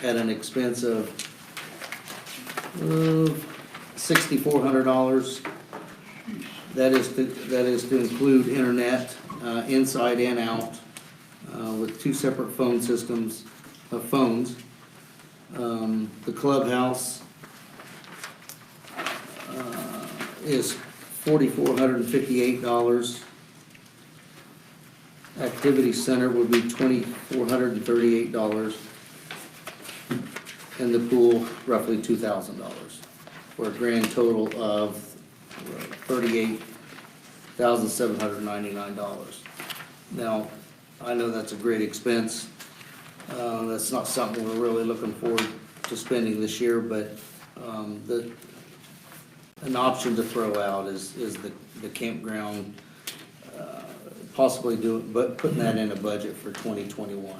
at an expense of $6,400. That is to include internet inside and out with 2 separate phone systems of phones. The clubhouse is $4,458. Activity center would be $2,438. And the pool, roughly $2,000, for a grand total of $38,799. Now, I know that's a great expense. That's not something we're really looking forward to spending this year, but an option to throw out is the campground, possibly but putting that in a budget for 2021.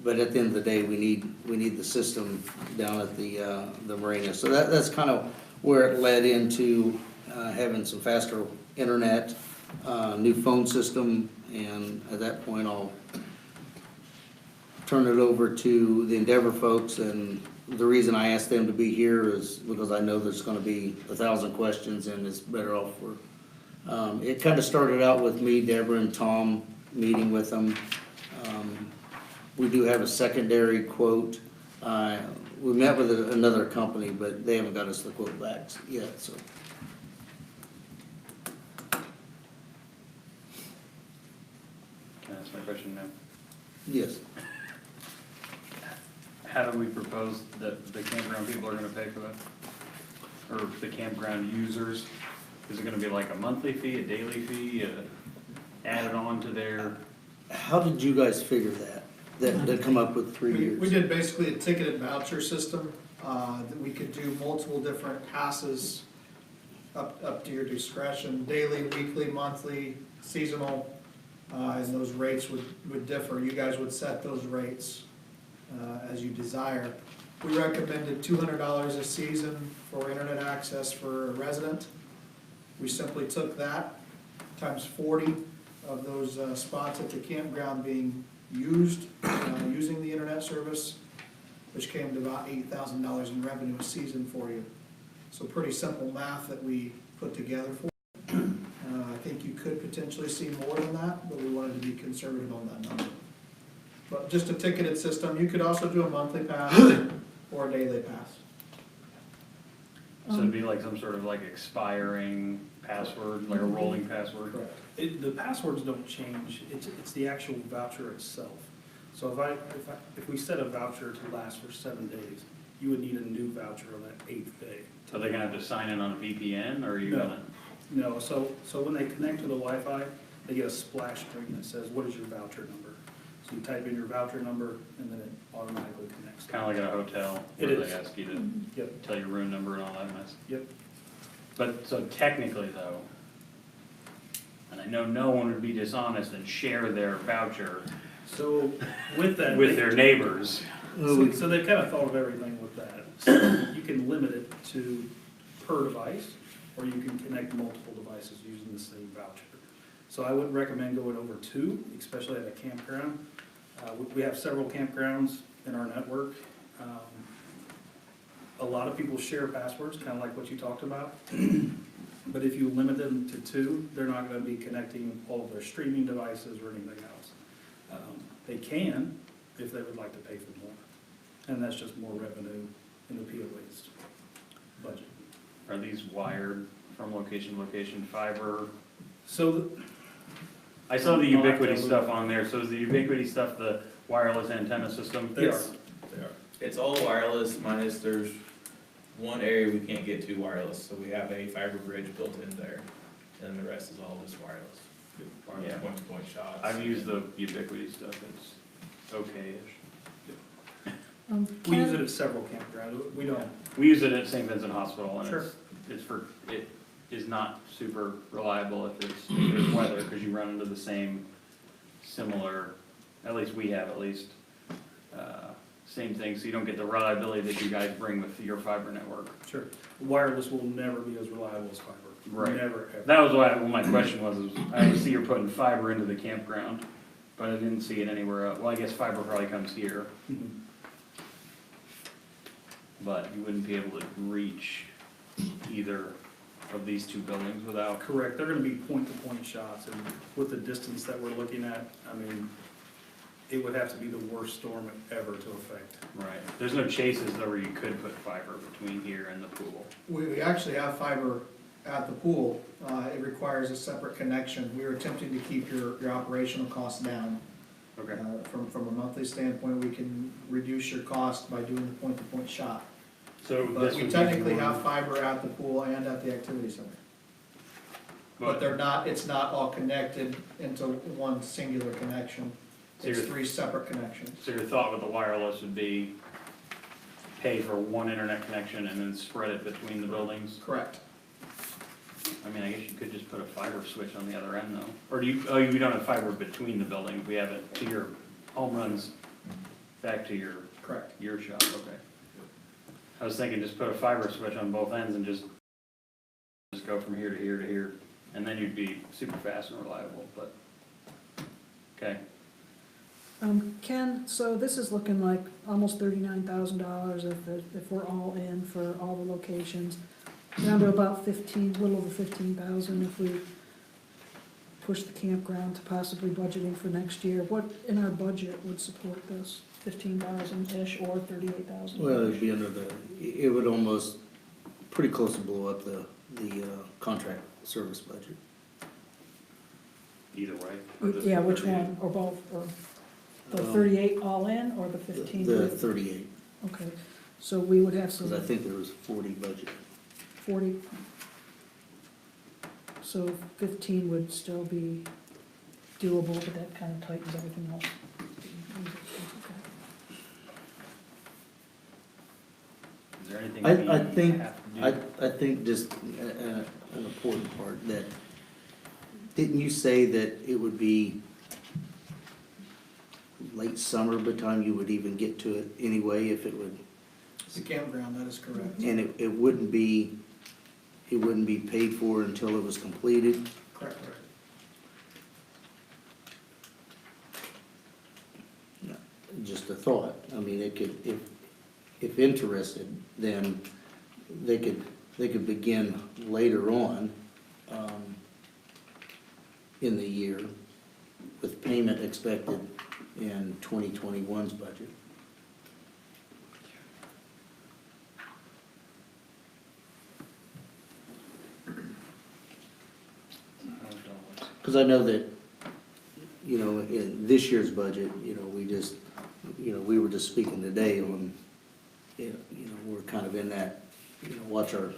But at the end of the day, we need the system down at the marina. So that's kind of where it led into having some faster internet, new phone system, and at that point I'll turn it over to the Endeavor folks. And the reason I asked them to be here is because I know there's going to be 1,000 questions, and it's better off for. It kind of started out with me, Deborah, and Tom meeting with them. We do have a secondary quote. We met with another company, but they haven't got us the quote back yet. So. Can I ask my question now? Yes. How do we propose that the campground people are gonna pay for that? Or the campground users? Is it gonna be like a monthly fee, a daily fee, added on to their? How did you guys figure that? That come up with 3 years? We did basically a ticketed voucher system, that we could do multiple different passes up to your discretion, daily, weekly, monthly, seasonal, and those rates would differ. You guys would set those rates as you desire. We recommended $200 a season for internet access for a resident. We simply took that times 40 of those spots at the campground being using the internet service, which came to about $8,000 in revenue a season for you. So pretty simple math that we put together for you. I think you could potentially see more than that, but we wanted to be conservative on that number. But just a ticketed system. You could also do a monthly pass or a daily pass. So it'd be like some sort of like expiring password, like a rolling password? Correct. The passwords don't change, it's the actual voucher itself. So if we set a voucher to last for 7 days, you would need a new voucher on that 8th day. So they're gonna have to sign in on a VPN, or are you No. gonna? No, so when they connect to the Wi-Fi, they get a splash screen that says, what is your voucher number? So you type in your voucher number, and then it automatically connects. It's kinda like at a hotel, It where is. they ask you to Yep, tell your room number and all that mess. yep. But, so technically though, and I know no one would be dishonest and share their voucher So with that. with their neighbors. So they've kind of thought of everything with that. So you can limit it to per device, or you can connect multiple devices using the same voucher. So I would recommend going over 2, especially at a campground. We have several campgrounds in our network. A lot of people share passwords, kind of like what you talked about. But if you limit them to 2, they're not going to be connecting all of their streaming devices or anything else. They can, if they would like to pay for more. And that's just more revenue in the POA's budget. Are these wired from location to location, fiber? So, I saw the I'll have to Ubiquity look. stuff on there, so is the Ubiquity stuff the wireless antenna system? they are. Yes. They are. It's all wireless, minus there's one area we can't get to wireless, so we have a fiber bridge built in there, and the rest is all just wireless. Wireless Yeah. point-to-point shots. I've used the Ubiquity stuff, it's okay-ish. We use it at several campgrounds. We don't. We use it at St. Vincent Hospital, and Sure. it is not super reliable if there's weather, because you run into the same similar, at least we have same thing, so you don't get the reliability that you guys bring with your fiber network. Sure. Wireless will never be as reliable as fiber. Right. Never, ever. That was why, well, my question was, I see you're putting fiber into the campground. But I didn't see it anywhere else. Well, I guess fiber probably comes here, but you wouldn't be able to reach either of these two buildings without. Correct, they're gonna be point-to-point shots, and with the distance that we're looking at, I mean, it would have to be the worst storm ever to affect. Right. There's no chases though where you could put fiber between here and the pool. We actually have fiber at the pool. It requires a separate connection. We were attempting to keep your operational costs down. Okay. From a monthly standpoint, we can reduce your cost by doing the point-to-point shot. So But this we would be technically more- have fiber at the pool and at the activity center. But they're not, it's not all connected into one singular connection. So It's you're- 3 separate connections. So your thought with the wireless would be pay for one internet connection and then spread it between the buildings? Correct. I mean, I guess you could just put a fiber switch on the other end though. Or do you, oh, you don't have fiber between the buildings, we have it to your home runs back to your Correct. shop, okay. I was thinking just put a fiber switch on both ends and just go from here to here to here, and then you'd be super fast and reliable, but, okay. Ken, so this is looking like almost $39,000 if we're all in for all the locations. Down to about 15, a little over 15,000 if we push the campground to possibly budgeting for next year. What in our budget would support this? 15,000-ish or 38,000? Well, it'd be under the, it would almost, pretty close to blow up the contract service budget. Either way. or just Yeah, which 38. one, or both, or the Um, 38 all in, or the 15? The 38, Okay, so we would have because I some think there was 40 budget. 40. So 15 would still be doable, but that kind of tightens everything else. Is there anything I we think- have to do? I think just an important part that, didn't you say that it would be late summer by the time you would even get to it anyway, if it would, It's a campground, that is correct. and it wouldn't be paid for until it was completed? Correct. Just a thought, I mean, it could, if interested, then they could begin later on, in the year with payment expected in 2021's budget. Because I know that, you know, in this year's budget, you know, we were just speaking today on, you know, we're kind of in that, you know, watch our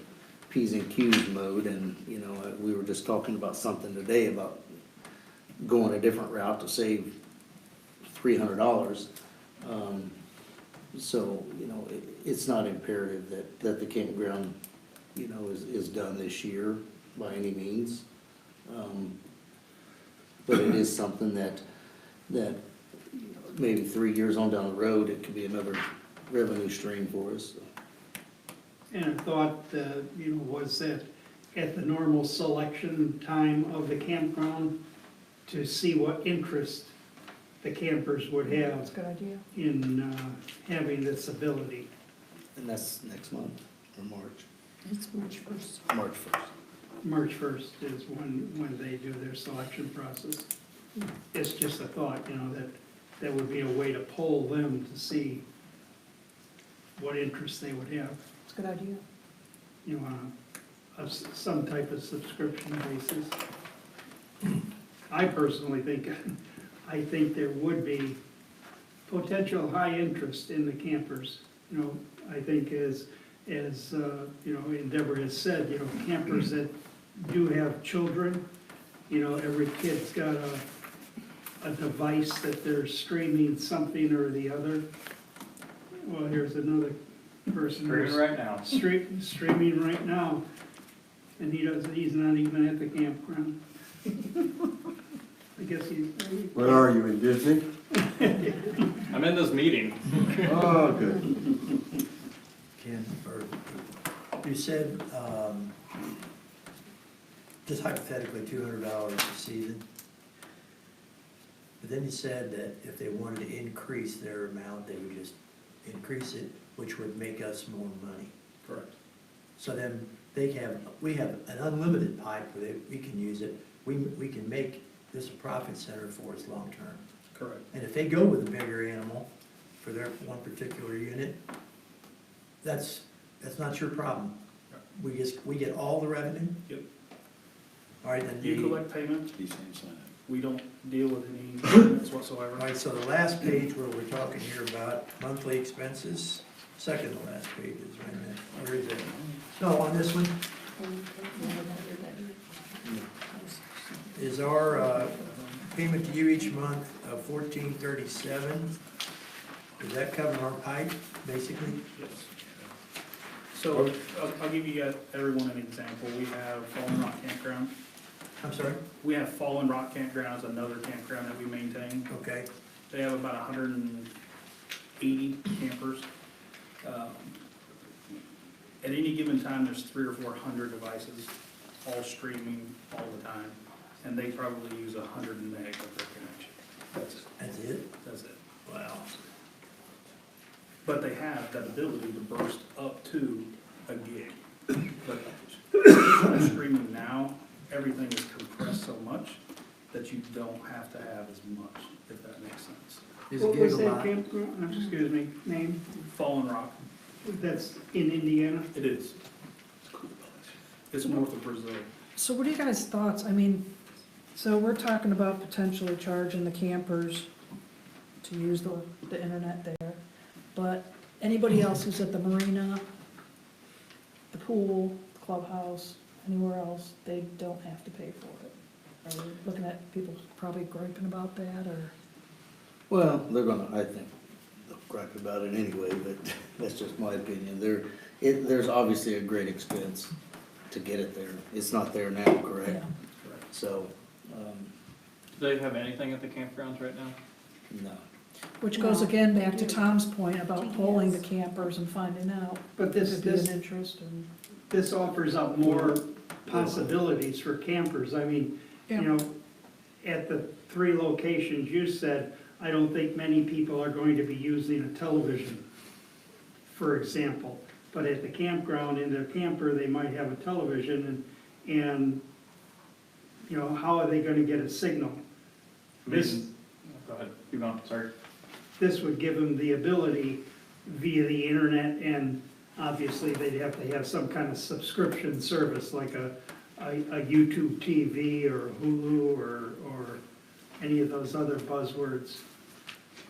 P's and Q's mode, and, you know, we were just talking about something today about going a different route to save $300. So, you know, it's not imperative that the campground, you know, is done this year by any means. But it is something that you know, maybe 3 years on down the road, it could be another revenue stream for us. And a thought, was that at the normal selection time of the campground, to see what interest the campers would That's have a good idea. in having this ability. And that's next month, or March, It's March 1st. March 1st. March 1st is when they do their selection process. It's just a thought, that would be a way to poll them to see what interest they would have, It's a good idea. on some type of subscription basis. I personally think there would be potential high interest in the campers. I think as Deborah has said, campers that do have children, every kid's got a device that they're streaming something or the other. Well, here's another person Streaming who's right now. streaming right now, and he's not even at the campground. I guess he's. Where are you, in Disney? I'm in this meeting. Oh, good. Ken, or you said, just hypothetically, $200 a season. The then you said that if they wanted to increase their amount, they would just increase it, which would make us more money. Correct. So then we have an unlimited pipe where we can use it. We can make this a profit center for us long-term. Correct. And if they go with a bigger animal for their one particular unit, that's not your problem. We get all the revenue? Yep. All right, then You the, collect payment, we don't deal with any payments whatsoever. all right, so the last page where we're talking here about monthly expenses, second to last page is, wait a minute, where is it? No, on this one, is our payment to you each month of $14.37. Does that cover our pipe, basically? Yes. So, I'll give you guys, everyone an example. We have Fallen Rock Campground. I'm sorry? We have Fallen Rock Campground as another campground that we maintain. Okay, They have about 180 campers. At any given time, there's 300 or 400 devices, all streaming all the time, and they probably use 100 meg of their connection. That's it. that's it? That's it. Wow. But they have that ability to burst up to a gig. But when streaming now, everything is compressed so much that you don't have to have as much, if that makes sense. Is What it was gig a that lot? campground, excuse me, name? Fallen Rock, That's in Indiana? it is. It's north of Brazil. So what are you guys' thoughts? I mean, so we're talking about potentially charging the campers to use the internet there, but anybody else who's at the marina, the pool, the clubhouse, anywhere else, they don't have to pay for it. Are we looking at people probably griping about that, or? Well, they're gonna, I think, they'll gripe about it anyway, but that's just my opinion. There's obviously a great expense to get it there. It's not there now, correct? Yeah. So, Do they have anything at the campgrounds right now? no. Which goes again back to Tom's point about polling the campers and finding out But if this, there'd be an this, interest and. this offers up more possibilities for campers. I mean, you know, at the 3 locations you said, I don't think many people are going to be using a television, for example. But at the campground, in their camper, they might have a television and, you know, how are they gonna get a signal? This, Go ahead, keep going, sorry. this would give them the ability via the internet, and obviously they'd have to have some kind of subscription service, like a YouTube TV or Hulu or any of those other buzzwords.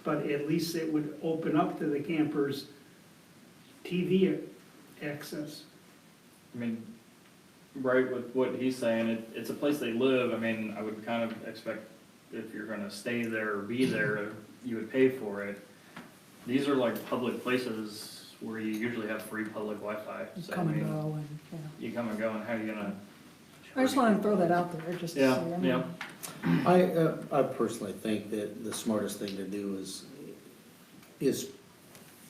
But at least it would open up to the campers TV access. I mean, right with what he's saying, it's a place they live. I mean, I would kind of expect if you're gonna stay there or be there, you would pay for it. These are like public places where you usually have free public Wi-Fi. So, I Come and mean, go and, yeah. you come and go, and how are you gonna? I just wanted to throw that out there, just to see. Yeah, I mean, yeah. I personally think that the smartest thing to do is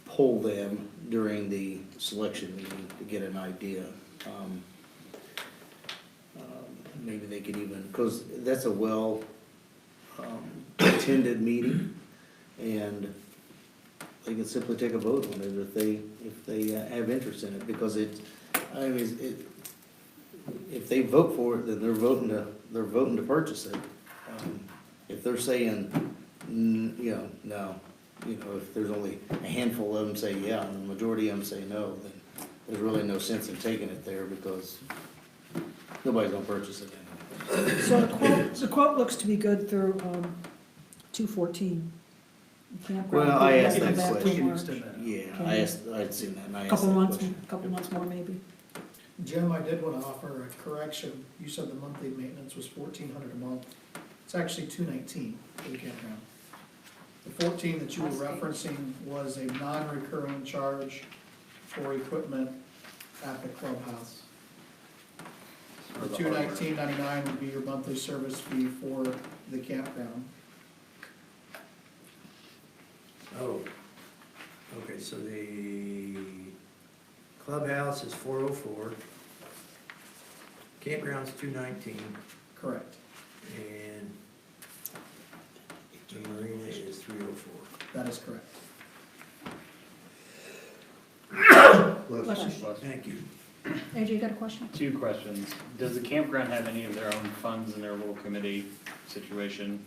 poll them during the selection meeting to get an idea. Maybe they could even, because that's a well attended meeting, and they can simply take a vote on it if they have interest in it, because if they vote for it, then they're voting to purchase it. If they're saying, no, if there's only a handful of them say yeah, and the majority of them say no, then there's really no sense in taking it there, because nobody's gonna purchase it anyway. So the quote looks to be good through 2/14. Well, I asked Come that back to We can March. extend that. Yeah, I'd seen that, and I asked Couple that months, question. couple months more maybe. Jim, I did want to offer a correction. You said the monthly maintenance was $1,400 a month. It's actually $219 for the campground. The 14 that you were referencing was a non-recurring charge for equipment at the clubhouse. The $219.99 would be your monthly service fee for the campground. Oh, okay, so the clubhouse is 404, campground's 219, Correct. and That is correct. Question. Thank you. AJ, you got a question? Two questions. Does the campground have any of their own funds in their little committee situation?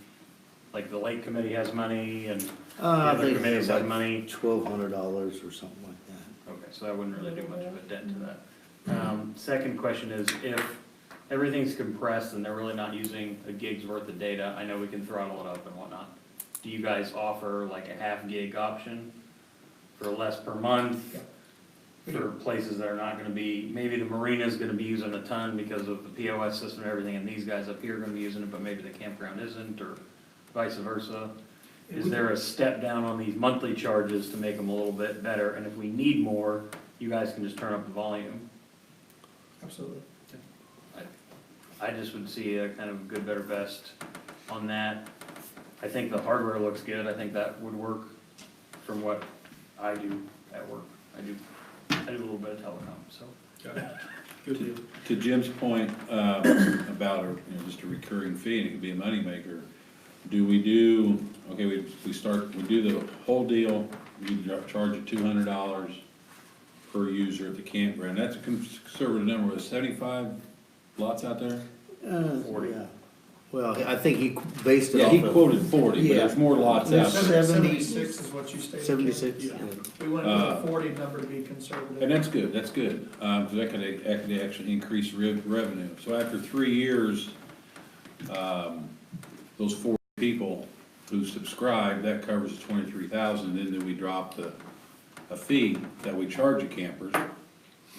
Like the lake committee has money and the I other think committees it's have like money? $1,200 or something like that. Okay, so that wouldn't really do much of a dent to that. Second question is, if everything's compressed and they're really not using a gig's worth of data, I know we can throttle it up and whatnot. Do you guys offer like a half gig option for less per month? For places that are not gonna be, maybe the marina's gonna be using a ton because of the POS system and everything, and these guys up here are gonna be using it, but maybe the campground isn't, or vice versa? Is there a step down on these monthly charges to make them a little bit better, and if we need more, you guys can just turn up the volume? Absolutely. I just would see a kind of good, better, best on that. I think the hardware looks good, I think that would work from what I do at work. I do a little bit of telecom, so. Good deal. To Jim's point, about, just a recurring fee, and it could be a moneymaker, do we do, okay, we do the whole deal, we charge you $200 per user at the campground, that's a conservative number, was 75 lots out there? 40. Yeah. Well, I think he based it Yeah, off he of quoted 40, but Yeah. there's more lots out There's there. 76 is what you stated. 76. Yeah. We went with a 40 number to be conservative. And that's good, because that could actually increase revenue. So after 3 years, those 40 people who subscribe, that covers the 23,000, then we drop a fee that we charge the campers.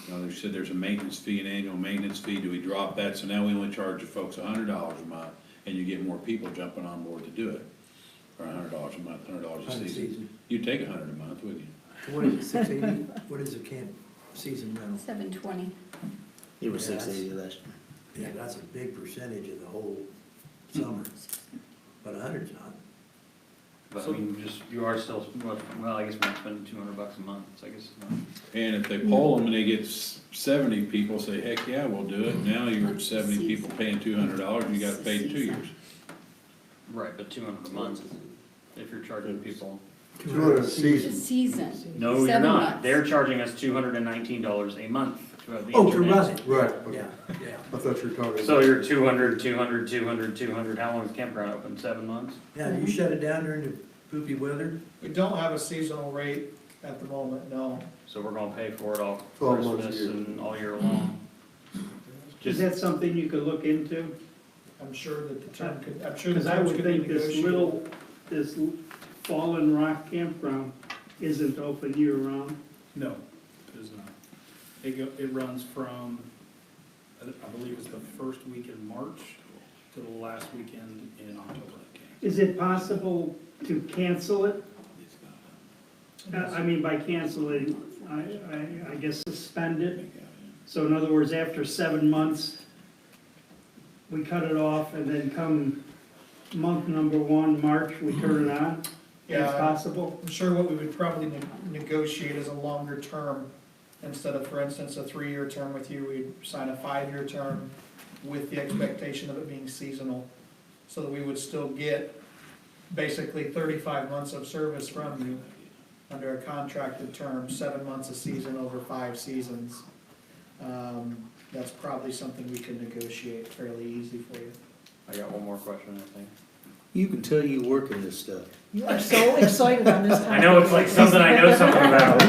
They said there's a maintenance fee, an annual maintenance fee, do we drop that? So now we only charge the folks $100 a month, and you get more people jumping on board to do it. For $100 a month, $100 a season. You'd take 100 a month, wouldn't you? What is it, 680? What is the camp season rental? 720. It was Yeah, 680 last year. Yeah, that's a big percentage of the whole summer, but 100's not. But I mean, you are still, well, I guess we're not spending $200 a month, so I guess it's not. And if they poll them and they get 70 people say, heck yeah, we'll do it, now you're at 70 people paying $200, you got paid in 2 years. Right, but 200 a month, if you're charging people. 200 a The season. season. No, you're 7 not. months. They're charging us $219 a month to have the Oh, to internet. run it, Right, okay. yeah, yeah. I thought you were talking. So you're 200, 200, 200, 200, how long is the campground open? 7 months? Yeah, do you shut it down during the poopy weather? We don't have a seasonal rate at the moment, no. So we're gonna pay for it all 12 months a Christmas year. and all year long. Is that something you could look into? I'm sure that the term could, I'm sure the Because I terms would could be think this negotiable. this Fallen Rock campground isn't open year round. No, it is not. It runs from, I believe it's the first week in March to the last weekend in October. Is it possible to cancel it? I mean, by canceling, I guess suspend it. So in other words, after 7 months, we cut it off and then come month number 1, March, we turn it on? Yeah, It's possible? I'm sure what we would probably negotiate is a longer term. Instead of, for instance, a 3-year term with you, we'd sign a 5-year term with the expectation of it being seasonal. So that we would still get basically 35 months of service from you under a contracted term, 7 months a season over 5 seasons. That's probably something we could negotiate fairly easy for you. I got one more question, I think. You can tell you work in this stuff. You are so excited on this topic. I know it's like something I know something about.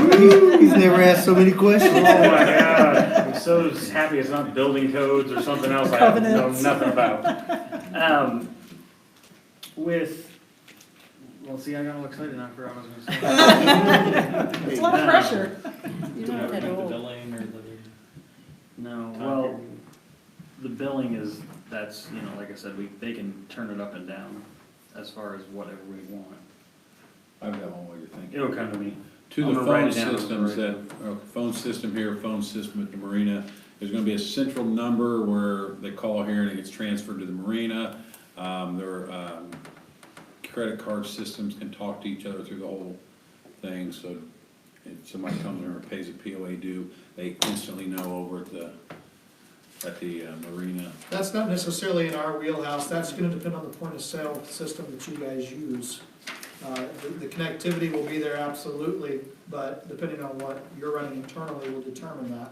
He's never asked so many questions. Oh my God, I'm so happy it's not building codes or something else I know Covenants. nothing about. Well, see, I got all excited, I forgot what I was gonna say. It's a lot of pressure. You're not that old. billing or no, well, the billing is, that's, like I said, they can turn it up and down as far as whatever we want. I've got one way to think. It'll come to me. To I'm the gonna write phone it down. systems phone system here, phone system at the marina, there's gonna be a central number where they call here and it gets transferred to the marina. Their credit card systems can talk to each other through the whole thing, so if somebody comes in and pays a POA due, they instantly know over at the marina. That's not necessarily in our wheelhouse, that's gonna depend on the point of sale system that you guys use. The connectivity will be there absolutely, but depending on what you're running internally will determine that.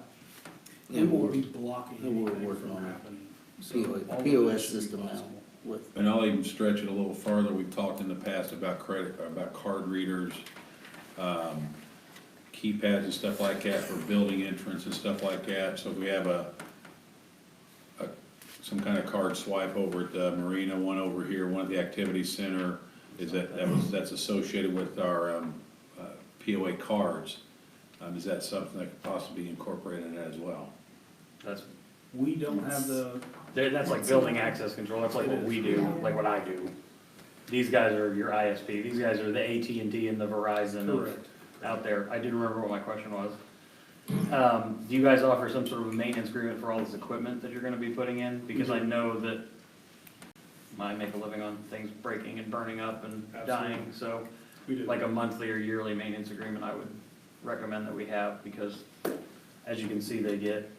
We And won't we're, be blocking and we're anything working from on it. happening. So all of POS this should be system now possible. with, And I'll even stretch it a little farther, we've talked in the past about about card readers, keypads and stuff like that for building entrance and stuff like that, so if we have some kind of card swipe over at the marina, one over here, one at the activity center, that's associated with our, POA cards. Is that something that could possibly be incorporated in that as well? That's, We don't have that's like building access control, that's like what we do, like what I do. These guys are your ISP, these guys are the AT&T and the Verizon of correct. out there. I didn't remember what my question was. Do you guys offer some sort of a maintenance agreement for all this equipment that you're gonna be putting in? Because I know that I make a living on things breaking and burning up and dying, so We do. like a monthly or yearly maintenance agreement, I would recommend that we have, because as you can see, they get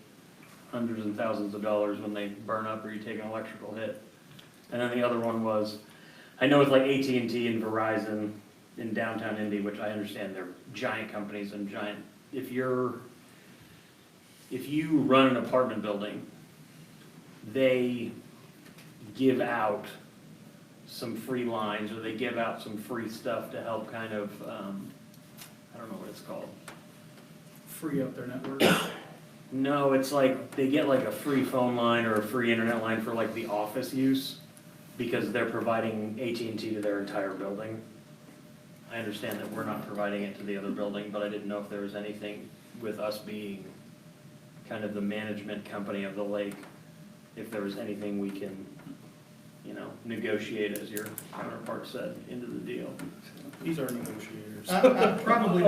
hundreds and thousands of dollars when they burn up or you take an electrical hit. And then the other one was, I know it's like AT&T and Verizon in downtown Indy, which I understand they're giant companies and giant, if you run an apartment building, they give out some free lines, or they give out some free stuff to help kind of, I don't know what it's called. Free up their network. No, it's like, they get like a free phone line or a free internet line for like the office use, because they're providing AT&T to their entire building. I understand that we're not providing it to the other building, but I didn't know if there was anything with us being kind of the management company of the lake, if there was anything we can, negotiate, as your counterpart said, into the deal. These are negotiators. Probably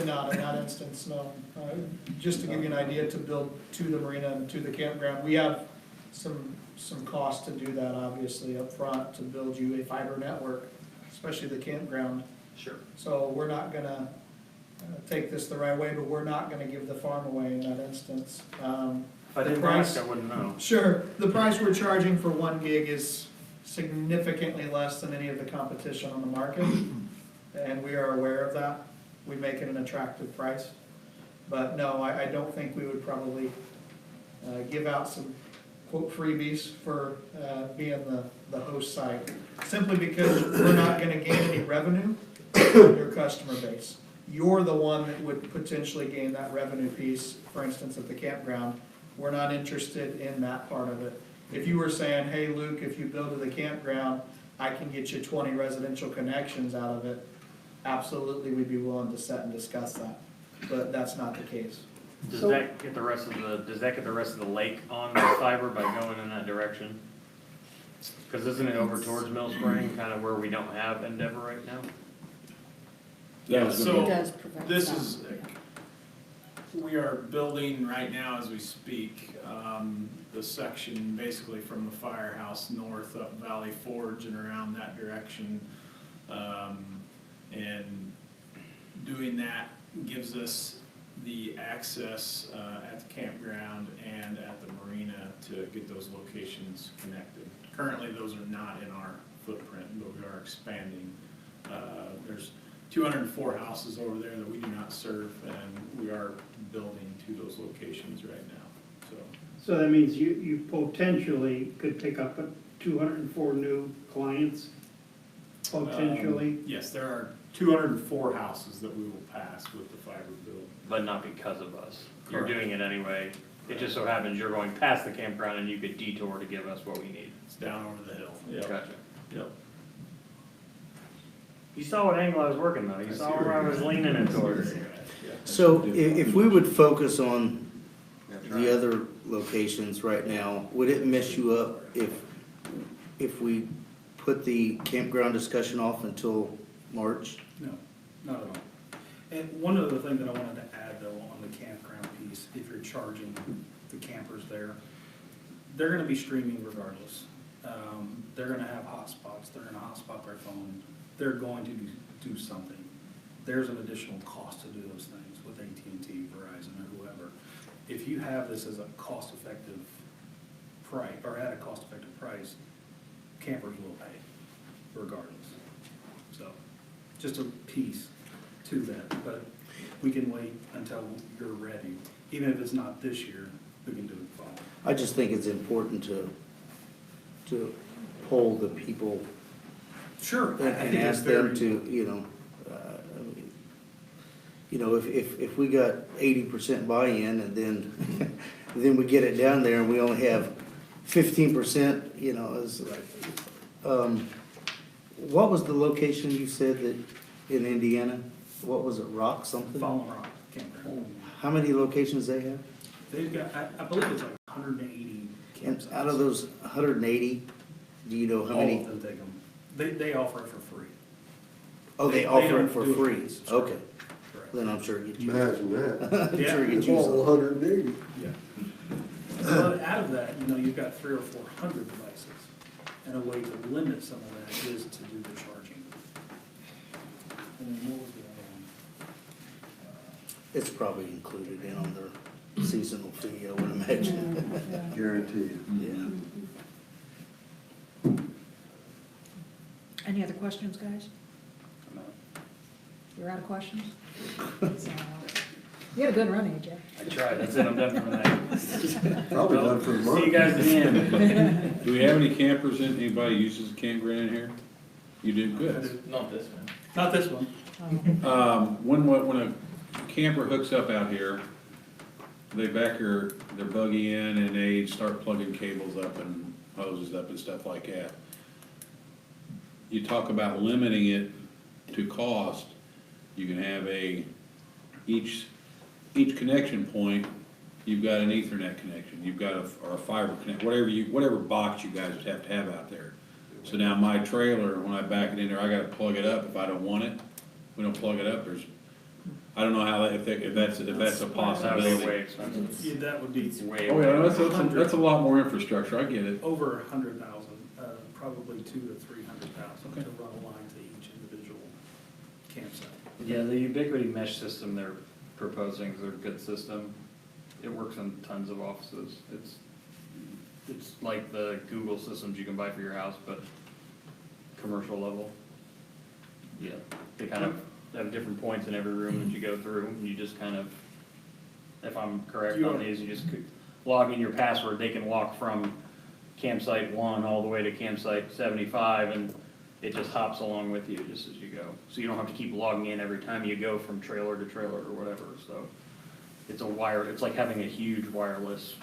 not in that instance, no. Just to give you an idea, to build to the marina and to the campground, we have some cost to do that, obviously, up front, to build you a fiber network, especially the campground. Sure. So we're not gonna take this the right way, but we're not gonna give the farm away in that instance. If I didn't ask, I wouldn't know. Sure, the price we're charging for 1 gig is significantly less than any of the competition on the market, and we are aware of that. We make it an attractive price. But no, I don't think we would probably give out some quote freebies for being the host site, simply because we're not gonna gain any revenue from your customer base. You're the one that would potentially gain that revenue piece, for instance, at the campground. We're not interested in that part of it. If you were saying, hey, Luke, if you build to the campground, I can get you 20 residential connections out of it, absolutely, we'd be willing to sit and discuss that, but that's not the case. Does So- that get the rest of the lake on the fiber by going in that direction? Cause isn't it over towards Mill Spring, kind of where we don't have Endeavor right now? Yeah, It So, does provide this some. is, we are building right now as we speak, the section basically from the firehouse north up Valley Forge and around that direction. And doing that gives us the access at the campground and at the marina to get those locations connected. Currently, those are not in our footprint, but we are expanding. There's 204 houses over there that we do not serve, and we are building to those locations right now, so. So that means you potentially could pick up 204 new clients, potentially? Yes, there are 204 houses that we will pass with the fiber build. But not because of us. You're Correct. doing it anyway. It just so happens you're going past the campground and you could detour to give us what we need. It's down over the hill. Gotcha. Yep. You saw what angle I was working though. You saw where I was leaning it towards. so if we would focus on the other locations right now, would it mess you up if we put the campground discussion off until March? No, not at all. And one other thing that I wanted to add though on the campground piece, if you're charging the campers there, they're gonna be streaming regardless. They're gonna have hotspots, they're gonna hotspot their phone, they're going to do something. There's an additional cost to do those things with AT&T, Verizon, or whoever. If you have this as a cost-effective price, or at a cost-effective price, campers will pay regardless. So, just a piece to that, but we can wait until you're ready. Even if it's not this year, we can do it fall. I just think it's important to poll the people Sure. and ask them to, if we got 80% buy-in and then, then we get it down there and we only have 15%, is like, what was the location you said that in Indiana? What was it, Rock something? Fallen Rock Campground. How many locations they have? They've got, I believe it's like 180 And campsites. out of those 180, do you know how All many? of them take them. They offer it for free. Oh, they they offer don't it for do it. free? It's Okay, Correct. then I'm sure it gets used. Imagine that. I'm sure it gets used. All 180. Yeah. But out of that, you've got 300 or 400 devices. And a way to limit some of that is to do the charging. And then what was the other one? It's probably included in on their seasonal fee, I would imagine. Yeah. Guaranteed. Yeah. Any other questions, guys? I'm out. You're out of questions? You had a good run, AJ. I tried, that's it, I'm done for the night. Probably done for a month. See you guys at the end. Do we have any campers in, anybody uses a campground in here? You do, I good. do. Not this one. Not this one. When a camper hooks up out here, they back their buggy in and they start plugging cables up and hoses up and stuff like that. You talk about limiting it to cost, you can have each connection point, you've got an Ethernet connection, you've got or a fiber connect, whatever box you guys have to have out there. So now my trailer, when I back it in there, I gotta plug it up if I don't want it. We don't plug it up, I don't know how, if that's a That would be possibility. way expensive. Yeah, that would be Way, Oh, way. yeah, that's a lot more infrastructure, I get it. over 100,000, probably 200,000 to 300,000 Okay. to run a line to each individual campsite. Yeah, the Ubiquity mesh system they're proposing is a good system. It works in tons of offices. It's like the Google systems you can buy for your house, but commercial level. Yeah, they kind of have different points in every room that you go through, and you just kind of, if I'm correct on these, you just log in your password, they can walk from campsite 1 all the way to campsite 75, and it just hops along with you just as you go. So you don't have to keep logging in every time you go from trailer to trailer or whatever, so. It's like having a huge wireless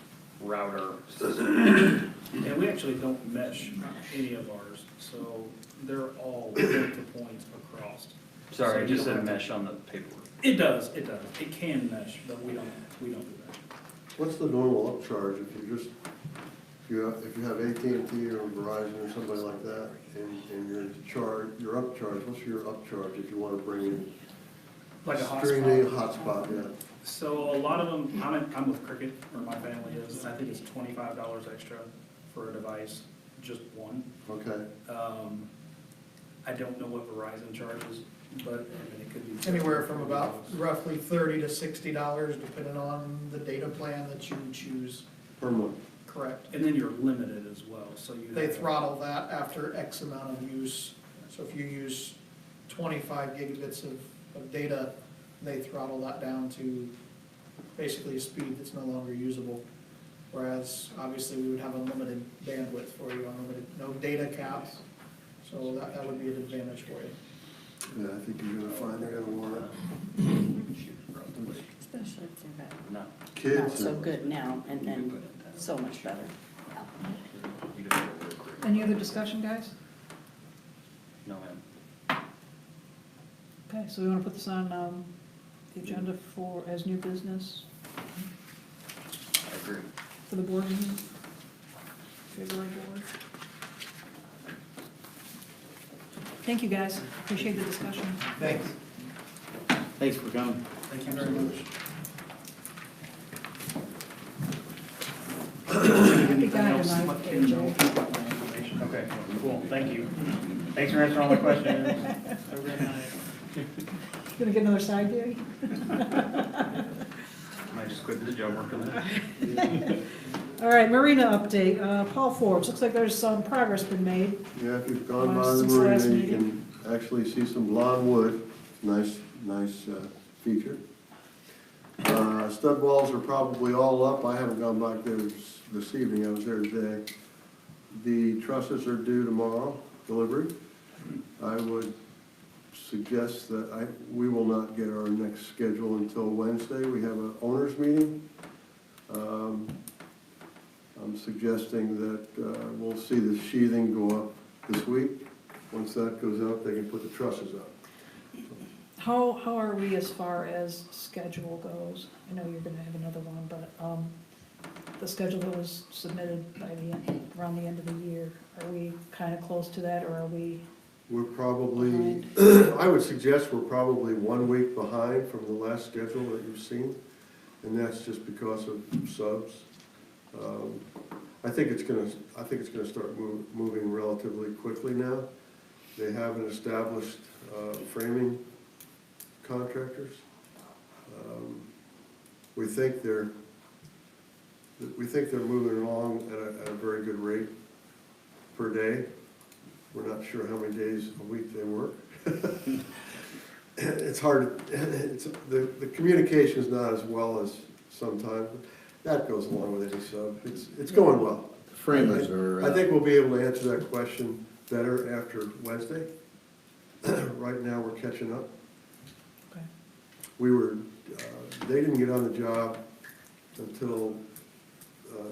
router system. And we actually don't mesh any of ours, so they're all point to point across. Sorry, I So just you said don't have mesh on the paperwork. It does. It can mesh, but we don't do that. What's the normal upcharge if you have AT&T or Verizon or somebody like that, and you're upcharged, what's your upcharge if you want to bring in Like a hotspot. streaming hotspot, yeah? So a lot of them, I'm with Cricket, or my family is, and I think it's $25 extra for a device, just one. Okay. I don't know what Verizon charges, but I mean, it could be. Anywhere from about roughly $30 to $60, depending on the data plan that you choose. Per month. Correct. And then you're limited as well, so you. They throttle that after X amount of use. So if you use 25 gigabits of data, they throttle that down to basically a speed that's no longer usable. Whereas obviously we would have unlimited bandwidth for you, unlimited, no data caps. So that would be an advantage for you. Yeah, I think you're gonna find they're gonna want it. Especially if they're No. not Kids. so good now and then so much better. You just go real quick. Any other discussion, guys? No, ma'am. Okay, so we want to put this on the agenda as new business I agree. for the board meeting? February board. Thank you, guys. Appreciate the discussion. Thanks. Thanks for coming. Thank you very much. Good guy Else, tonight, let Ken know AJ. about my information. Okay, cool, thank you. Thanks for answering all the questions. Have a great night. Gonna get another side gig? I just quit the job working there. All right, marina update. Paul Forbes, looks like there's some progress been made. Yeah, if you've gone by the Since marina, last you meeting. can actually see some blonde wood, nice feature. Stud walls are probably all up, I haven't gone back there this evening, I was there today. The trusses are due tomorrow, delivery. I would suggest that we will not get our next schedule until Wednesday, we have an owners meeting. I'm suggesting that we'll see the sheathing go up this week. Once that goes up, they can put the trusses up. How are we as far as schedule goes? I know you're gonna have another one, but, the schedule that was submitted by around the end of the year, are we kinda close to that, or are we? We're probably, I would suggest we're probably 1 week behind from the last schedule that you've seen, and that's just because of subs. I think it's gonna start moving relatively quickly now. They have an established framing contractors. We think they're moving along at a very good rate per day. We're not sure how many days a week they work. It's hard, the communication's not as well as sometimes, but that goes along with any sub. It's going well. Framers are. I think we'll be able to answer that question better after Wednesday. Right now, we're catching up. Okay. They didn't get on the job until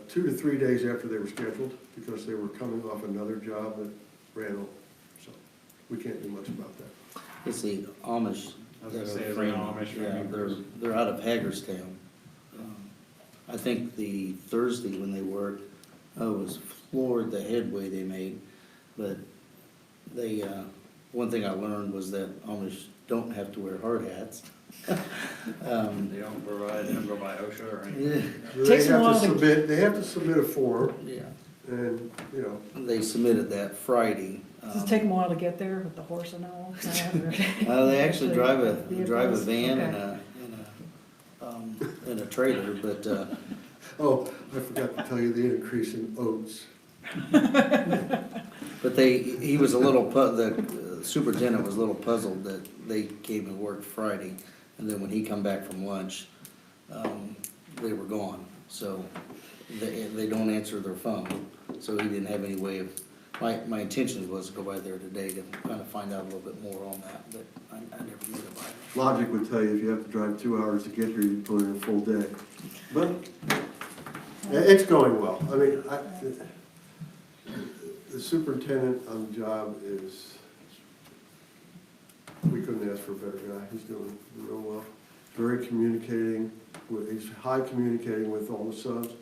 2 to 3 days after they were scheduled, because they were coming off another job that ran over. So, we can't do much about that. It's the Amish. I was gonna say, that are it's framing. Amish Yeah, framing. they're out of Hagerstown. I think the Thursday when they worked, I was floored the headway they made. But they, one thing I learned was that Amish don't have to wear hard hats. They don't go by OSHA or anything. Yeah, Takes them a while to- They have to submit a form, yeah. and, you know, They submitted that Friday. Does it take them a while to get there with the horse and all? They actually drive a Vehicles? van Okay. and a trailer, but, oh, I forgot to tell you the increase in oats. but he was a little, the superintendent was a little puzzled that they came and worked Friday, and then when he come back from lunch, they were gone. So they don't answer their phone, so he didn't have any way of, my intention was to go by there today to kind of find out a little bit more on that, but I never knew about it. Logic would tell you if you have to drive 2 hours to get here, you put in a full day. But it's going well. I mean, the superintendent on the job is, we couldn't ask for a better guy. He's doing real well. Very communicating, he's high communicating with all the subs.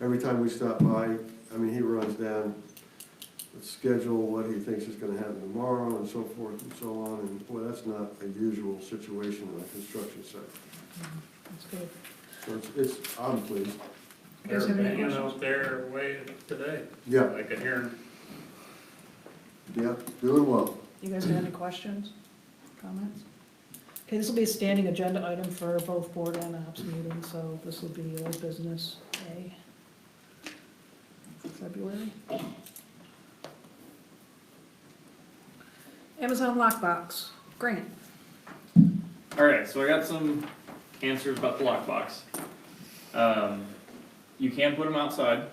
Every time we stop by, I mean, he runs down the schedule, what he thinks is gonna happen tomorrow, and so forth and so on, and boy, that's not a usual situation on a construction site. That's good. So I'm pleased. You guys have any Hanging questions? out there way today. Yeah, I could hear yeah, doing well. You guys have any questions, comments? Okay, this will be a standing agenda item for both board and ops meetings, so this will be old business A. February. Amazon lockbox, Grant. All right, so I got some answers about the lockbox. You can put them outside,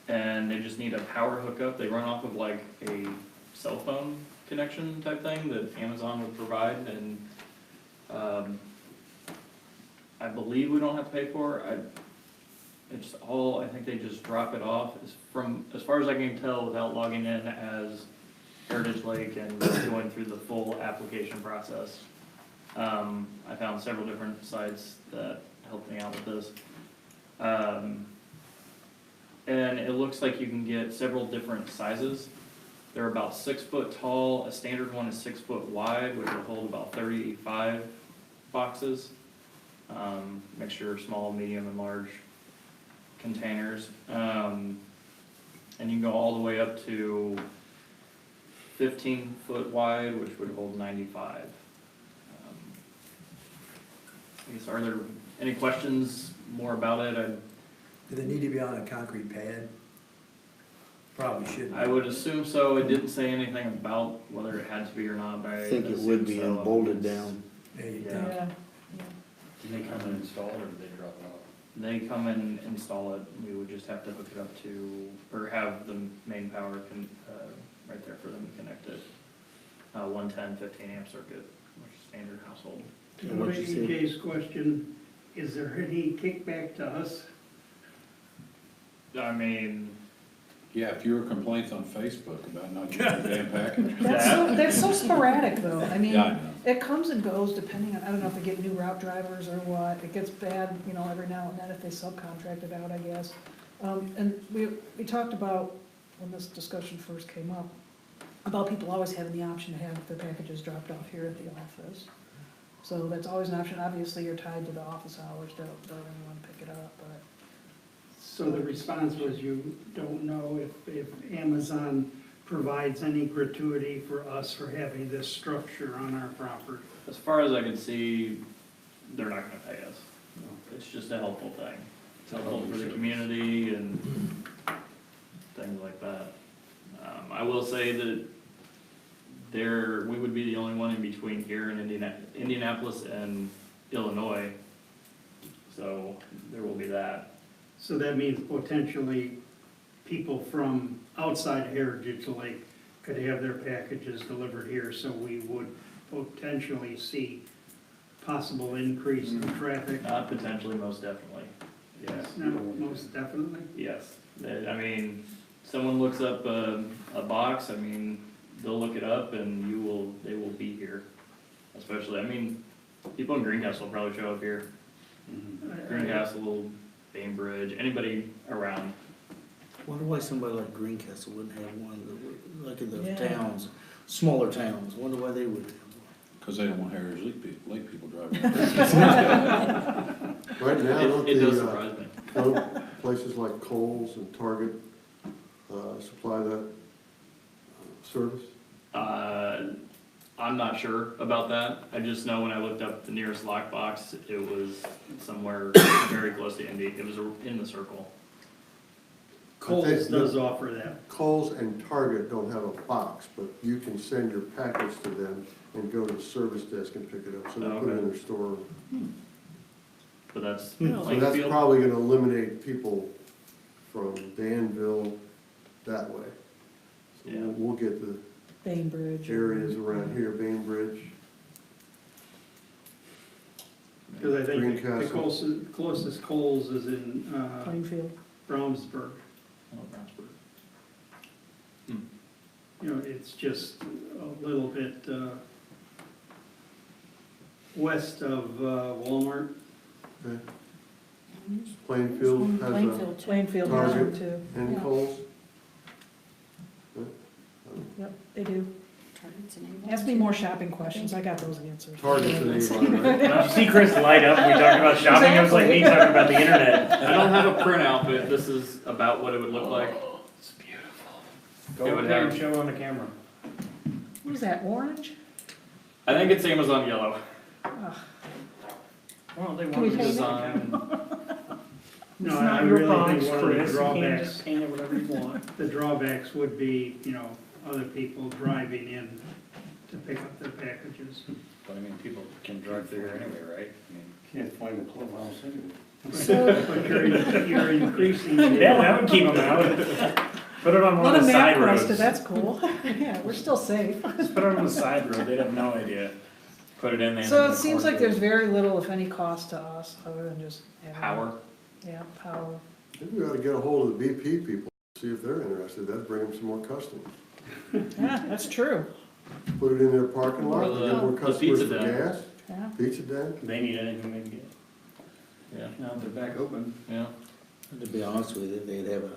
and they just need a power hookup. They run off of like a cell phone connection type thing that Amazon would provide, and I believe we don't have to pay for it. It's all, I think they just drop it off. As far as I can tell, without logging in as Heritage Lake and going through the full application process. I found several different sites that helped me out with this. And it looks like you can get several different sizes. They're about 6 foot tall. A standard one is 6 foot wide, which will hold about 35 boxes. Mixture of small, medium, and large containers. And you can go all the way up to 15 foot wide, which would hold 95. I guess, are there any questions more about it? Do they need to be on a concrete pad? Probably shouldn't. I would assume so. It didn't say anything about whether it had to be or not, but I think it would be assume so. bolded down. There you go. Yeah. Did they come and install it, or did they drop it off? They come and install it. We would just have to hook it up to, or have the main power right there for them to connect it. 110, 15 amp circuit, which is standard household. To What'd you say? AJ's question, is there any kickback to us? I mean, Yeah, fewer complaints on Facebook about not getting the damn package. That's so sporadic though, I mean, Yeah, I know. it comes and goes depending on, I don't know if they get new route drivers or what, it gets bad, you know, every now and then if they subcontract it out, I guess. And we talked about, when this discussion first came up, about people always having the option to have their packages dropped off here at the office. So that's always an option, obviously you're tied to the office hours, don't anyone pick it up, but. So the response was you don't know if Amazon provides any gratuity for us for having this structure on our property. as far as I can see, they're not gonna pay us. It's just a helpful thing. It's helpful for the community and things like that. I will say that we would be the only one in between here in Indianapolis and Illinois. So there will be that. So that means potentially people from outside Heritage Lake could have their packages delivered here, so we would potentially see possible increase in traffic. Not potentially, most definitely. Yes. No, most definitely. Yes. I mean, someone looks up a box, I mean, they'll look it up and they will be here. Especially, I mean, people in Greencastle will probably show up here. Greencastle, Bainbridge, anybody around. Wonder why somebody like Greencastle wouldn't have one, like in Yeah. the towns, smaller towns, wonder why they would have one. Because they don't want Heritage Lake people driving. Right now, don't It does the, surprise me. don't places like Kohl's and Target, supply that service? I'm not sure about that. I just know when I looked up the nearest lockbox, it was somewhere very close to Indy. It was in the circle. Kohl's does offer that. Kohl's and Target don't have a box, but you can send your package to them and go to the service desk and pick it up, so they put it in their store. But that's So that's Plainfield. probably gonna eliminate people from Danville that way. So Yeah. we'll get the Bainbridge. areas around here, Bainbridge. Because I think the Greencastle. closest Kohl's is in Plainfield. Brownsburg. Oh, Brownsburg. You know, it's just a little bit west of Walmart. Okay. Plainfield has a, Plainfield, too. Plainfield has one Target too. and Yeah. Kohl's. Yep, they do. Target's an Avon, Ask me too. more shopping questions, I got those answers. Target's an Avon, right? Did you see Chris light up when we talked about shopping? It was like me talking about the internet. I don't have a printout, but this is about what it would look like. It's beautiful. It Go would over there and have- show on the camera. What is that, orange? I think it's Amazon yellow. Ugh. Well, they Can we want the paint it? design. No, It's I not your really box, think one of the Chris, you can't drawbacks, just paint it whatever you want. the drawbacks would be, you know, other people driving in to pick up their packages. But I mean, people can drive through here anyway, right? I mean, Can't find the clubhouse anyway. But you're increasing. Yeah, that would keep them out. Put it on one Let of a the map side crossed it, roads. that's cool. Yeah, we're still safe. Just put it on the side road, they'd have no idea. Put it in there. So it seems like there's very little, if any, cost to us, other than just having. Power. Yeah, power. Maybe we ought to get a hold of the BP people, see if they're interested, that'd bring them some more customers. Yeah, that's true, Put it in their parking lot, Or and get more the customers pizza for den. gas, yeah. pizza den. They need anything they can get. Yeah, Now they're back open. yeah. To be honest with you, they'd have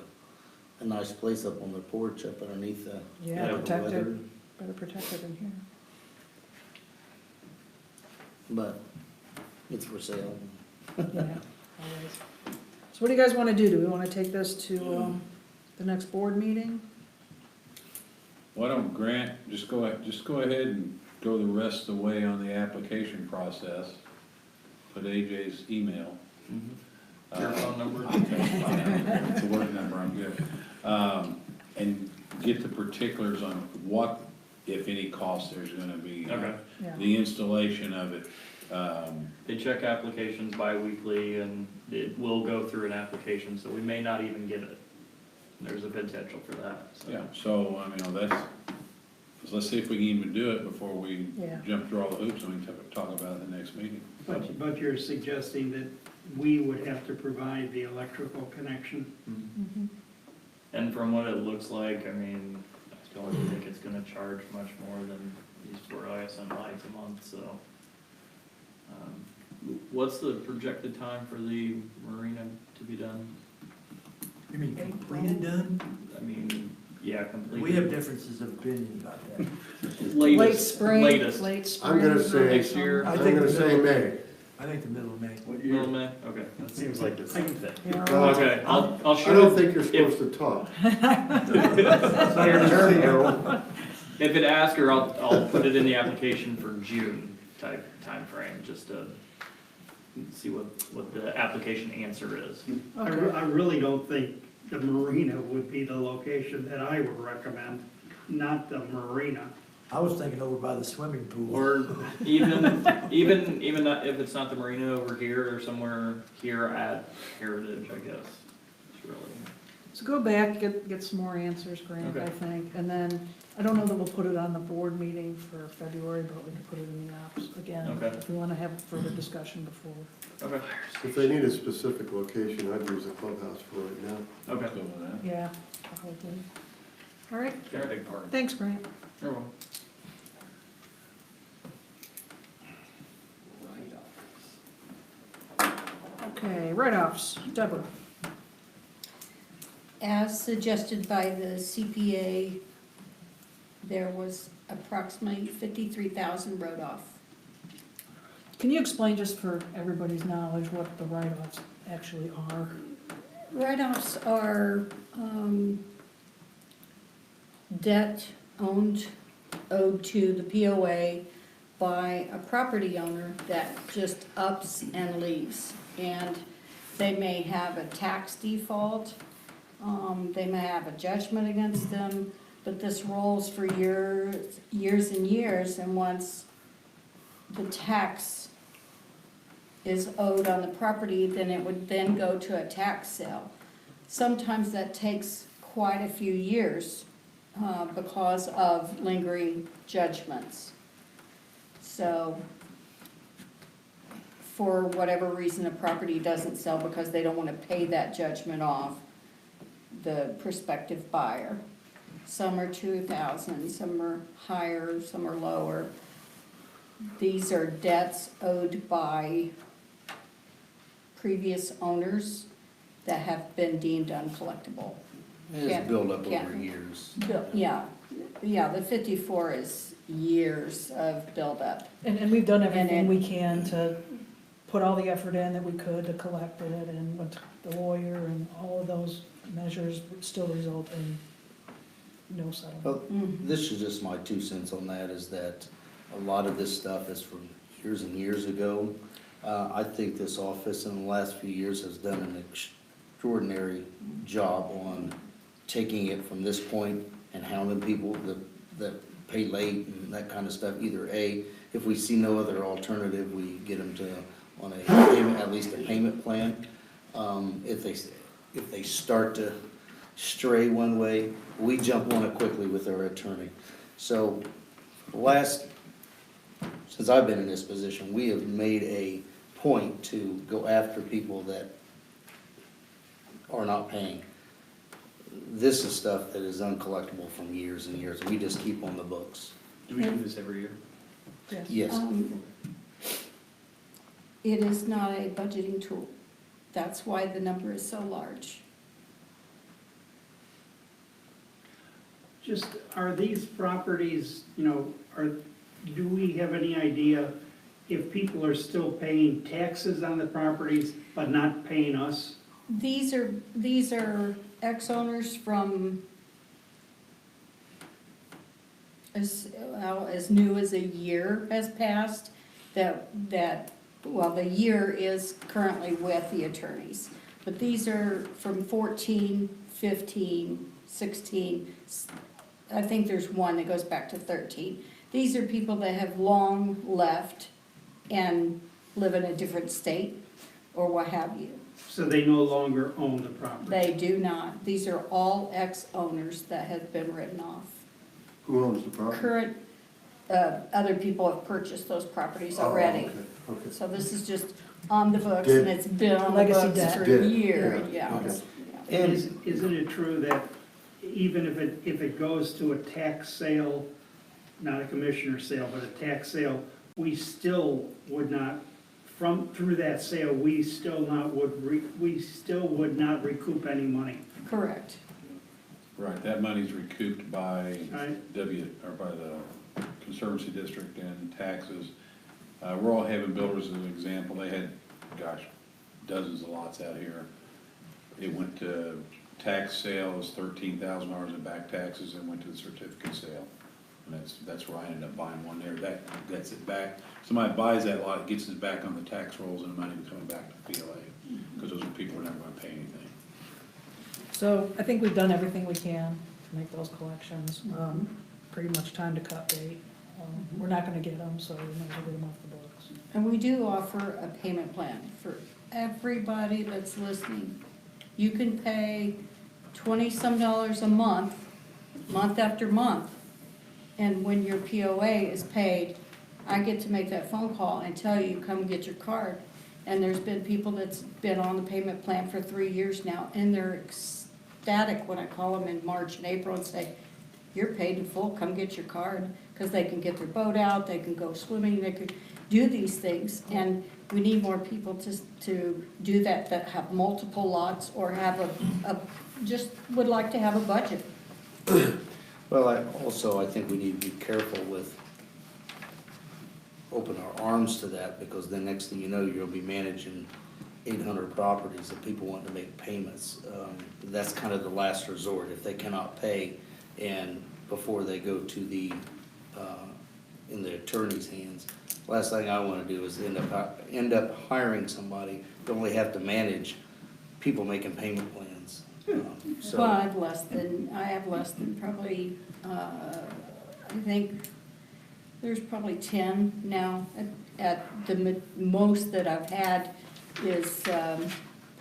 a nice place up on their porch up underneath the. Yeah, Yeah, protect it, weather. better protect it in here. But it's for sale. Yeah, always. So what do you guys wanna do? Do we wanna take this to, the next board meeting? Why don't Grant, just go ahead and go the rest of the way on the application process. Put AJ's email. Your phone number? It's a work number, I'm good. and get the particulars on what, if any, cost there's gonna be. Okay. Yeah. The installation of it, They check applications bi-weekly and it will go through an application, so we may not even get it. There's a potential for that, so. yeah, so, I mean, that's, let's see if we can even do it before we Yeah. jump through all the hoops and we can talk about it in the next meeting. But you're suggesting that we would have to provide the electrical connection? Mhm. And from what it looks like, I mean, I don't think it's gonna charge much more than these 4 ISM lights a month, so. What's the projected time for the marina to be done? You mean completed done? I mean, yeah, completely. We have differences of opinion about that. Late Latest, spring, latest. late spring. I'm gonna say, Next year. I I'm think gonna the say middle- May. I think the middle of May. Middle of May, okay, that seems like the same thing. Yeah, Okay, I'll I shoot don't it, think you're supposed to talk. That's not your turn, Harold. if it asks, or I'll put it in the application for June type timeframe, just to see what the application answer is. I really don't think the marina would be the location that I would recommend, not the marina. I was thinking over by the swimming pool. Or even not, if it's not the marina over here, or somewhere here at Heritage, I guess, it's really. So go back, get some more answers, Grant, I Okay. think, and then, I don't know that we'll put it on the board meeting for February, but we can put it in the ops again, Okay. if we wanna have further discussion before. Okay. If they need a specific location, I'd use the clubhouse for right now. Okay. Go with that. Yeah, probably. All right, You're a big part. thanks, Grant. You're welcome. Okay, write-offs, Deborah. As suggested by the CPA, there was approximately 53,000 wrote off. Can you explain, just for everybody's knowledge, what the write-offs actually are? Write-offs are debt owed to the POA by a property owner that just ups and leaves. And they may have a tax default, they may have a judgment against them, but this rolls for years and years, and once the tax is owed on the property, then it would then go to a tax sale. Sometimes that takes quite a few years because of lingering judgments. So, for whatever reason, a property doesn't sell because they don't want to pay that judgment off the prospective buyer. Some are 2,000, some are higher, some are lower. These are debts owed by previous owners that have been deemed uncollectible. It's built up over Can't- years. Yeah, the 54 is years of buildup. And we've done everything And we can to put all the effort in that we could to collect it, and went to the lawyer, and all of those measures still result in no settlement. Well, this is just my 2 cents on that, is that a lot of this stuff is from years and years ago. I think this office in the last few years has done an extraordinary job on taking it from this point and hounding people that pay late and that kind of stuff. Either A, if we see no other alternative, we get them to, on a payment, at least a payment plan. If they start to stray one way, we jump on it quickly with our attorney. So, since I've been in this position, we have made a point to go after people that are not paying. This is stuff that is uncollectible from years and years. We just keep on the books. Do we do this every year? Yes. It is not a budgeting tool. That's why the number is so large. Just, are these properties, do we have any idea if people are still paying taxes on the properties but not paying us? These are ex-owners from as new as a year has passed, the year is currently with the attorneys. But these are from 14, 15, 16. I think there's one that goes back to 13. These are people that have long left and live in a different state or what have you. So they no longer own the property? They do not. These are all ex-owners that have been written off. Who owns the property? Current, other people have purchased those properties Oh, already. okay, okay. So this is just on the books and it's been on the Legacy books debt. for Debt, years, yeah, yeah. okay. it's- yeah. And Isn't it true that even if it goes to a tax sale, not a commissioner sale, but a tax sale, we still would not, through that sale, we still would not recoup any money, Correct. Right, that money's recouped by right? by the Conservancy District and taxes. Rural Haven Builders is an example, they had, gosh, dozens of lots out here. It went to tax sale, it was $13,000 in back taxes, and went to the certificate sale. And that's where I ended up buying one there, that gets it back. Somebody buys that lot, it gets it back on the tax rolls and the money coming back to the PLA, because those people are never gonna pay anything. So I think we've done everything we can to make those collections. Pretty much time to cut bait. We're not gonna get them, so we might as well get them off the books. And we do offer a payment plan for everybody that's listening. You can pay $20-some a month, month after month. And when your POA is paid, I get to make that phone call and tell you, come get your card. And there's been people that's been on the payment plan for 3 years now, and they're ecstatic when I call them in March and April and say, you're paid in full, come get your card. Because they can get their boat out, they can go swimming, they could do these things. And we need more people to do that have multiple lots or have just would like to have a budget. Well, I think we need to be careful with open our arms to that, because the next thing you know, you'll be managing 800 properties and people want to make payments. That's kind of the last resort, if they cannot pay and before they go to the, in the attorney's hands. Last thing I wanna do is end up hiring somebody to only have to manage people making payment plans. So. Well, I have less than probably, I think, there's probably 10 now. At the most that I've had is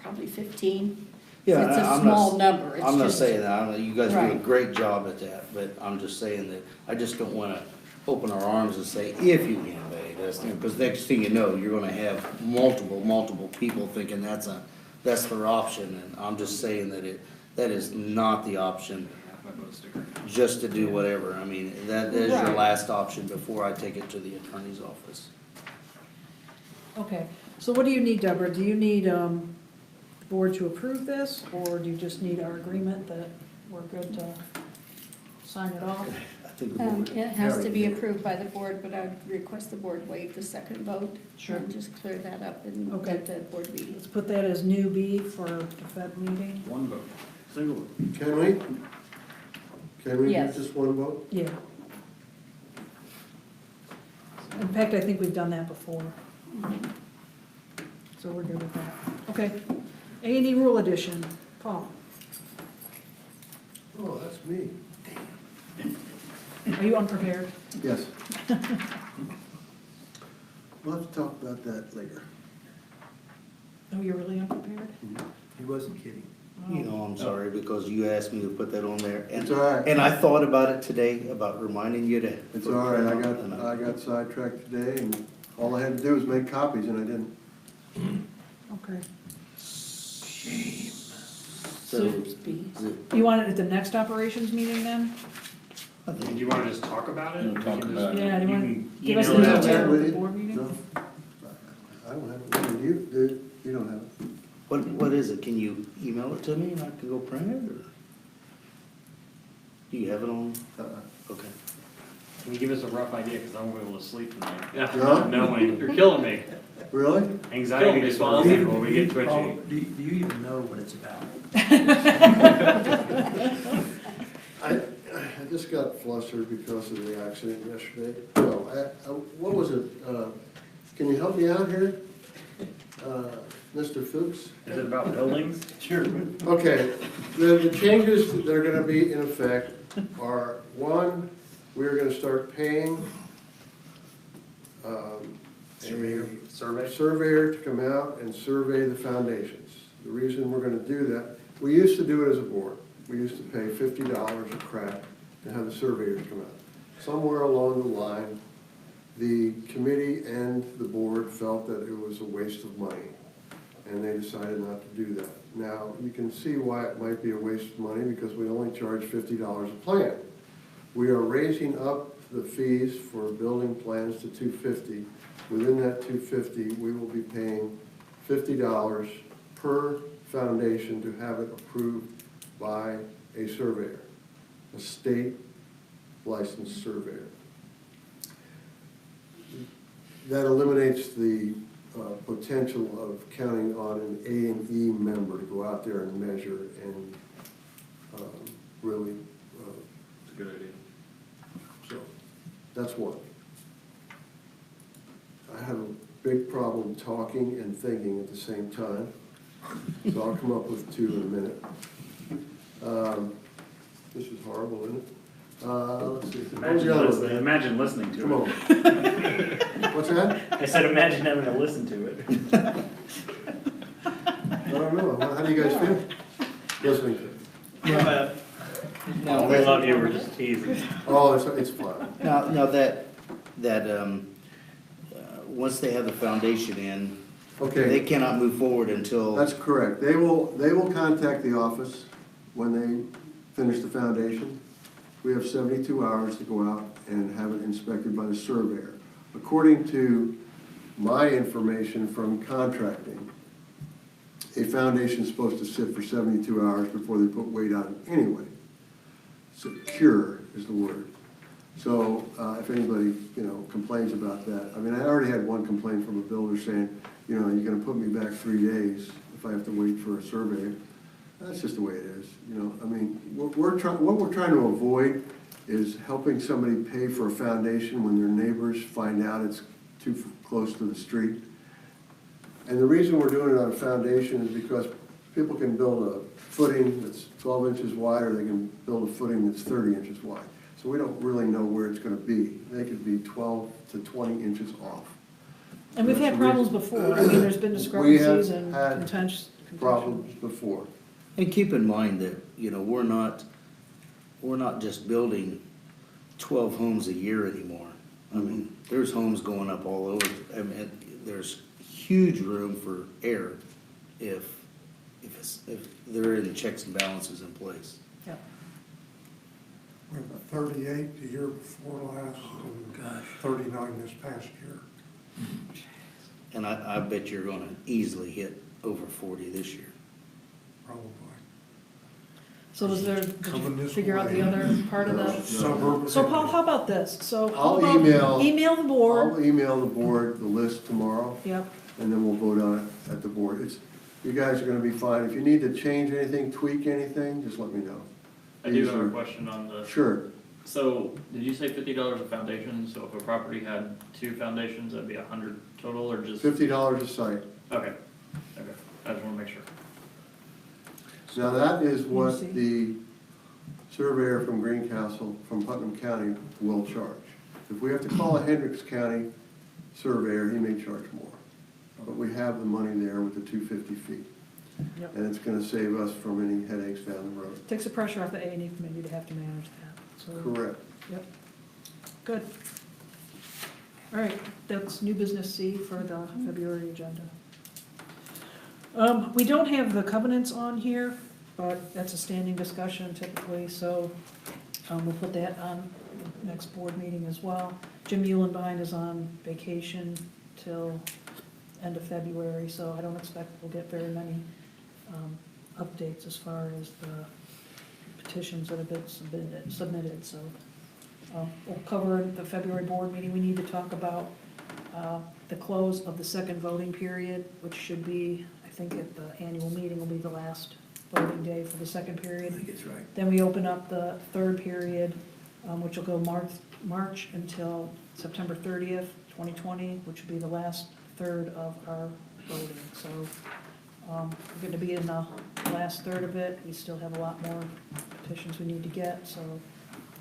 probably 15. Yeah, It's a I'm small not- number. It's I'm not just- saying that, you guys do a Right. great job at that, but I'm just saying that I just don't wanna open our arms and say, if you can pay, because next thing you know, you're gonna have multiple people thinking that's their option, and I'm just saying that is not the option, just to do whatever. I mean, that is your Right. last option before I take it to the attorney's office. Okay, so what do you need, Deborah? Do you need, the board to approve this, or do you just need our agreement that we're good to sign it off? I think the board. It has to be approved by the board, but I would request the board waive the second vote. Sure. And just clear that up and Okay. at the board meeting. Let's put that as new B for the Fed meeting. One vote, single vote. Can we? Can we do Yes. just one vote? Yeah. In fact, I think we've done that before, so we're good with that. Okay, A&E Rule Edition, Paul, Oh, that's me. are you unprepared? Yes. We'll have to talk about that later. Oh, you're really unprepared? He wasn't kidding. You know, I'm sorry, because you asked me to put that on there, It's and, all right. and I thought about it today, about reminding you to. It's all right, I got sidetracked today, and all I had to do was make copies, and I didn't. Okay. So, Oops, B. is it- You want it at the next operations meeting then? And do you wanna just talk about it? Yeah, talk We can about just- it. Yeah, do you want can to give us the email it out details? there. detail with at you? the board meeting? No, I don't have it. You do, you don't have it. what is it? Can you email it to me and I can go print it, or? Do you have it on? Okay. Can you give us a rough idea, cause I won't be able to sleep tonight, after No? not knowing, you're killing me. Really? Anxiety just falls in when we get twitchy. Paul, do you even know what it's about? I just got flustered because of the accident yesterday. No, what was it? Can you help me out here? Mr. Fuchs? Is it about buildings? Sure. Okay, the changes that are gonna be in effect are, one, we're gonna start paying a surveyor to come out and survey the foundations. The reason we're gonna do that, we used to do it as a board. We used to pay $50 a crack to have the surveyors come out. Somewhere along the line, the committee and the board felt that it was a waste of money, and they decided not to do that. Now, you can see why it might be a waste of money, because we only charge $50 a plan. We are raising up the fees for building plans to $250. Within that $250, we will be paying $50 per foundation to have it approved by a surveyor, a state licensed surveyor. That eliminates the potential of counting on an A&E member to go out there and measure and really, It's a good idea. so, that's one. I have a big problem talking and thinking at the same time, so I'll come up with two in a minute. This is horrible, isn't it? Let's see. Imagine listening to Come on. it. What's that? I said imagine having to listen to it. I don't know. How do you guys feel listening to it? Now, We love you, we're just teasing. Oh, it's fun. now that, once they have the foundation in, they Okay, cannot move forward until. that's correct. They will contact the office when they finish the foundation. We have 72 hours to go out and have it inspected by the surveyor. According to my information from contracting, a foundation is supposed to sit for 72 hours before they put weight on it anyway. So cure is the word. So if anybody, complains about that, I mean, I already had one complaint from a builder saying, you're gonna put me back 3 days if I have to wait for a survey. That's just the way it is, I mean, what we're trying to avoid is helping somebody pay for a foundation when their neighbors find out it's too close to the street. And the reason we're doing it on a foundation is because people can build a footing that's 12 inches wide, or they can build a footing that's 30 inches wide. So we don't really know where it's gonna be. They could be 12 to 20 inches off. And we've had That's the problems reason. before, I mean, there's been discrepancies and had contention. Problems before. And keep in mind that, we're not just building 12 homes a year anymore. I mean, there's homes going up all over. I mean, there's huge room for error if there are the checks and balances in place. Yeah. We were 38 the year before last, and 39 this past year. And I bet you're gonna easily hit over 40 this year. Probably. So did Coming you this figure out the way. other part of that? Suburban. So Paul, how about this? So how I'll about email the board? I'll email the board the list tomorrow, Yep, and then we'll vote on it at the board. You guys are gonna be fine. If you need to change anything, tweak anything, just let me know. I do have a question on the, Sure. so, did you say $50 a foundation? So if a property had 2 foundations, that'd be 100 total, or just? $50 a site. Okay, I just wanna make sure. Now, that is what see. the surveyor from Greencastle, from Putnam County, will charge. If we have to call a Hendricks County surveyor, he may charge more. But we have the money there with the 250 feet. Yep. And it's gonna save us from any headaches down the road. takes the pressure off the A&E committee to have to manage that, so. Correct. Yep, good. All right, that's new business C for the February agenda. We don't have the covenants on here, but that's a standing discussion typically, so we'll put that on next board meeting as well. Jim Eulenbein is on vacation till end of February, so I don't expect we'll get very many updates as far as the petitions that have been submitted, so we'll cover at the February board meeting. We need to talk about the close of the second voting period, which should be, I think at the annual meeting will be the last voting day for the second period. I think it's right. Then we open up the third period, which will go March until September 30th, 2020, which will be the last third of our voting, so, we're gonna be in the last third of it, we still have a lot more petitions we need to get, so we'll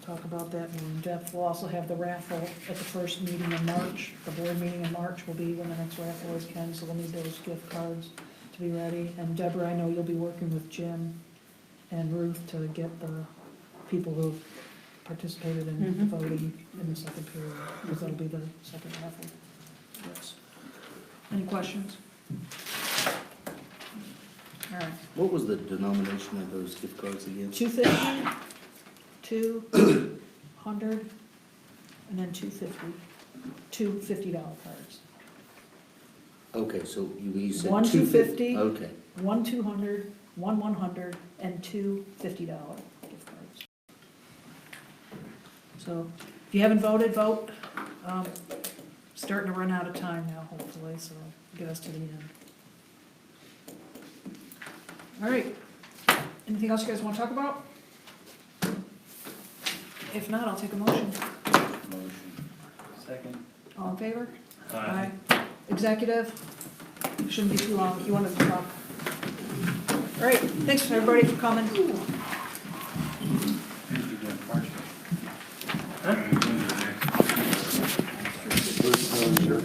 talk about that more in depth. We'll also have the raffle at the first meeting in March, the board meeting in March will be when the next raffle is, Ken, so we'll need those gift cards to be ready. And Deborah, I know you'll be working with Jim and Ruth to get the people who've participated in the Mhm. voting in the second period, because that'll be the second raffle. Yes. Any questions? All right, What was the denomination of those gift cards again? 250, 200, and then 250, two $50 cards. Okay, so you said One 250. 250. Okay. One 200, one 100, and two $50 gift cards. So if you haven't voted, vote. Starting to run out of time now, hopefully, so get us to the end. All right. Anything else you guys want to talk about? If not, I'll take a motion. Motion. Second. All in favor? Aye. Executive? Shouldn't be too long, if you wanted to talk. All right, thanks everybody for coming. You're doing March. Huh? First time, sure.